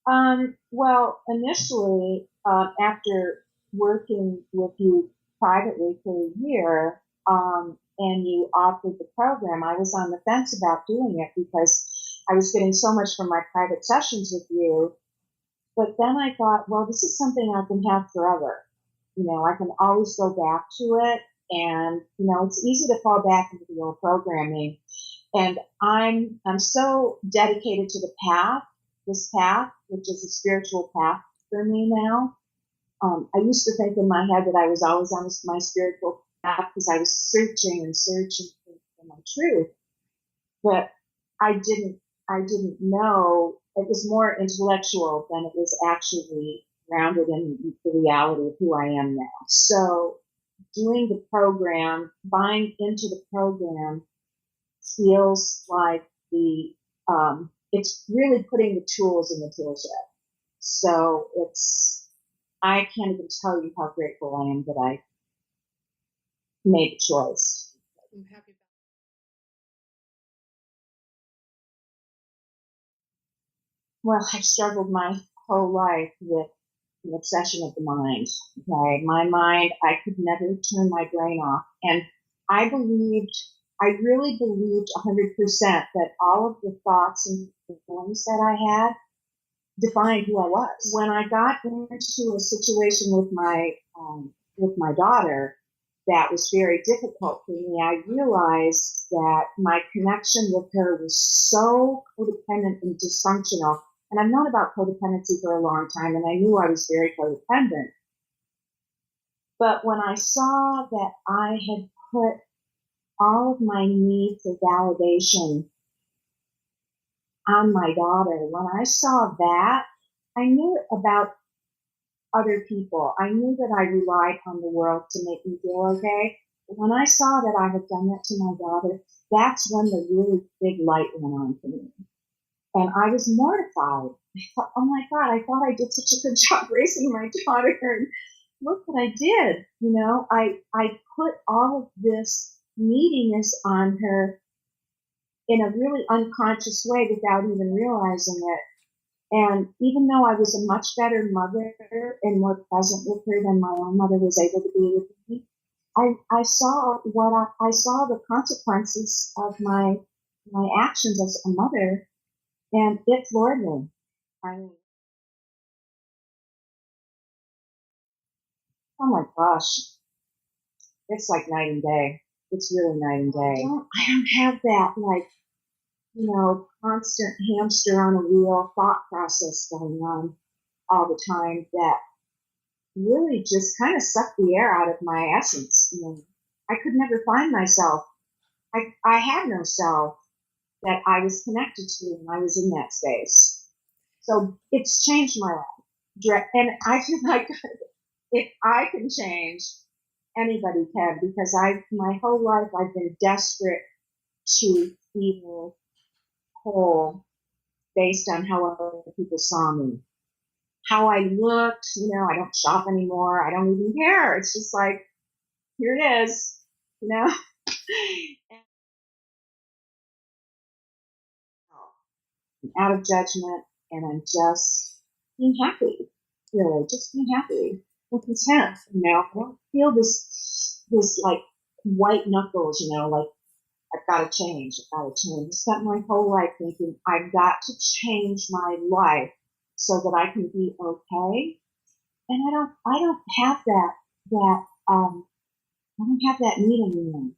Well, initially, after working with you privately for a year, and you offered the program, I was on the fence about doing it because I was getting so much from my private sessions with you. But then I thought, well, this is something I can have forever. I can always go back to it. And, it's easy to fall back into the old programming. And I'm so dedicated to this path, which is a spiritual path for me now. I used to think in my head that I was always on my spiritual path because I was searching and searching for my truth. But I didn't know it was more intellectual than it was actually grounded in the reality of who I am now. So doing the program, buying into the program feels like it's really putting the tools in the tool shed. So I can't even tell you how grateful I am that I made the choice. I'm happy. Well, I've struggled my whole life with the obsession of the mind. Okay, my mind, I could never turn my brain off. And I really believed 100% that all of the thoughts and feelings that I had defined who I was. When I got into a situation with my daughter that was very difficult for me, I realized that my connection with her was so codependent and dysfunctional. And I've known about codependency for a long time, and I knew I was very codependent. But when I saw that I had put all of my need for validation on my daughter, when I saw that, I knew about other people. I knew that I relied on the world to make me feel okay. But when I saw that I had done that to my daughter, that's when the really big light went on for me. And I was mortified. I thought, oh my God, I thought I did such a good job raising my daughter. And look what I did. I put all of this neediness on her in a really unconscious way without even realizing it. And even though I was a much better mother and more present with her than my own mother was able to be with me, I saw I saw the consequences of my actions as a mother, and it floored me. Oh my gosh, it's like night and day. It's really night and day. I don't have that constant hamster on a wheel thought process going on all the time that really just kind of sucked the air out of my essence. I could never find myself. I had no self that I was connected to when I was in that space. So it's changed my life. And I feel like if I can change, anybody can, because my whole life I've been desperate to feel whole based on how other people saw me. How I looked, I don't shop anymore. I don't even care. It's just like, here it is, I'm out of judgment, and I'm just being happy, really, just being happy and content. I don't feel this like white knuckles, like I've got to change. I spent my whole life thinking I've got to change my life so that I can be okay. And I don't have I don't have that need anymore.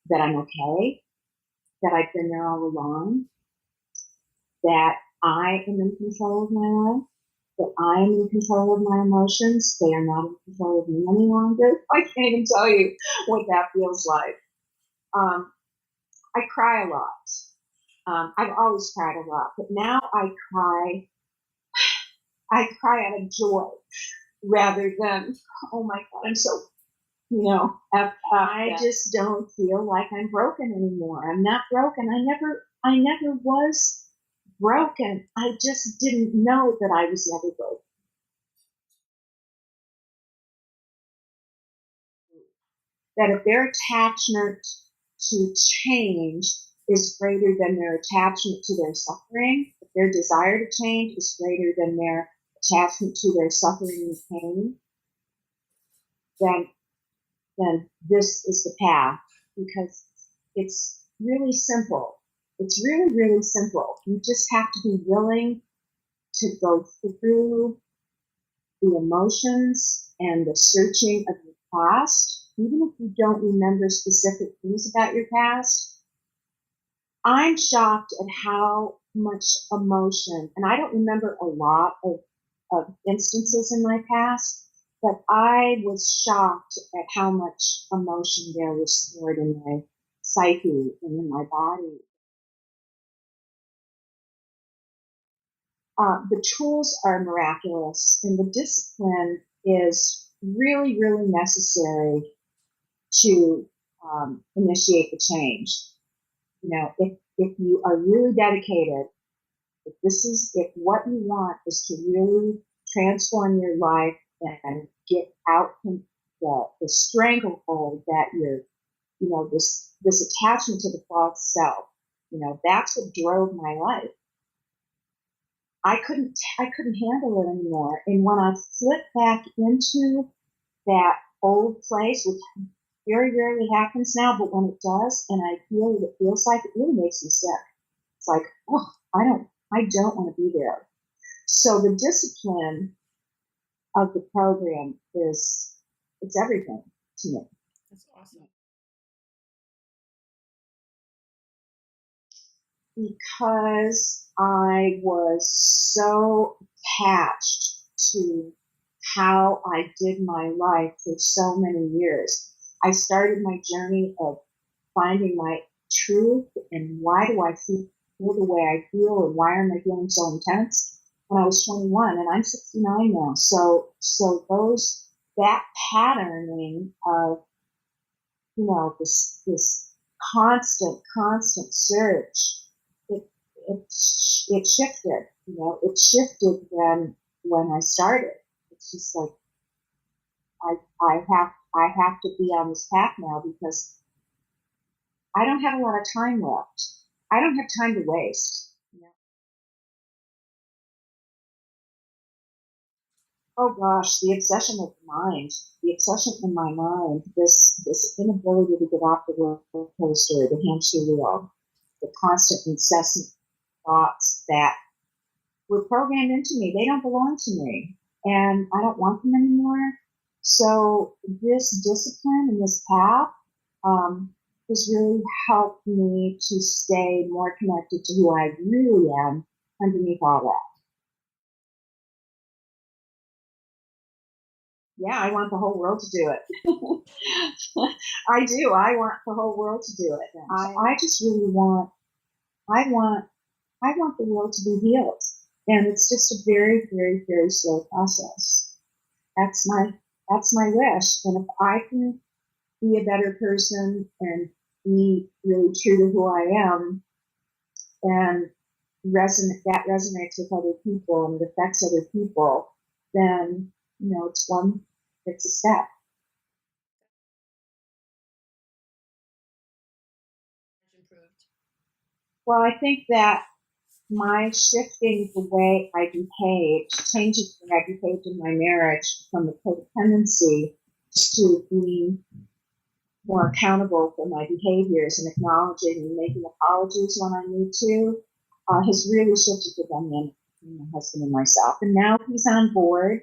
That I'm okay, that I've been there all along, that I am in control of my life, that I am in control of my emotions. They are not in control of me any longer. I can't even tell you what that feels like. I cry a lot. I've always cried a lot, but now I cry out of joy rather than, oh my God, I'm so, I just don't feel like I'm broken anymore. I'm not broken. I never was broken. I just didn't know that I was never broken. That if their attachment to change is greater than their attachment to their suffering, if their desire to change is greater than their attachment to their suffering and pain, then this is the path, because it's really simple. It's really, really simple. You just have to be willing to go through the emotions and the searching of your past, even if you don't remember specific things about your past. I'm shocked at how much emotion, and I don't remember a lot of instances in my past, but I was shocked at how much emotion there was stored in my psyche and in my body. The tools are miraculous, and the discipline is really, really necessary to initiate the change. You know, if you are really dedicated, if what you want is to really transform your life and get out from the stranglehold that this attachment to the false self, that's what drove my life. I couldn't handle it anymore. And when I flip back into that old place, which very rarely happens now, but when it does, and I feel what it feels like, it really makes me sick. It's like, oh, I don't want to be there. So the discipline of the program it's everything to me. That's awesome. Because I was so attached to how I did my life for so many years. I started my journey of finding my truth and why do I feel the way I feel and why am I feeling so intense when I was 21, and I'm 69 now. So that patterning of this constant search, it shifted. It shifted when I started. It's just like I have to be on this path now because I don't have a lot of time left. I don't have time to waste. Oh gosh, the obsession of the mind, the obsession in my mind, this inability to get off the roller coaster, the hamster wheel, the constant incessant thoughts that were programmed into me. They don't belong to me, and I don't want them anymore. So this discipline and this path has really helped me to stay more connected to who I really am underneath all that. Yeah, I want the whole world to do it. I do. I want the whole world to do it. I just really want. I want the world to be healed, and it's just a very, very, very slow process. That's my wish. And if I can be a better person and be really true to who I am, and that resonates with other people and it affects other people, then it's a step. Improved. Well, I think that my shifting the way I behave, changing the way I behaved in my marriage from the codependency to being more accountable for my behaviors and acknowledging and making apologies when I need to, has really shifted the dynamic between my husband and myself. And now he's on board.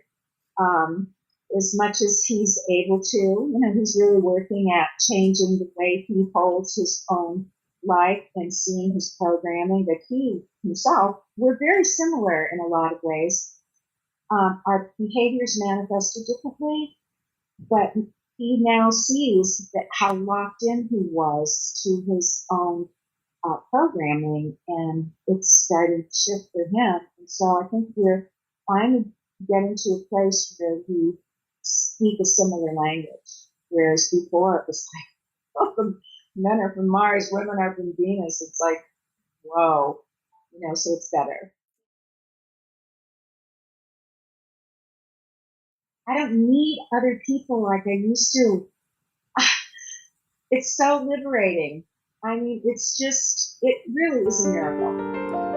As much as he's able to, he's really working at changing the way he holds his own life and seeing his programming, that he himself, we're very similar in a lot of ways. Our behaviors manifested differently, but he now sees that how locked in he was to his own programming, and it's starting to shift for him. And so I think we're finally getting to a place where we speak a similar language, whereas before it was like, oh, men are from Mars, women are from Venus. It's like, whoa, so it's better. I don't need other people like I used to. It's so liberating. I mean, it really is a miracle.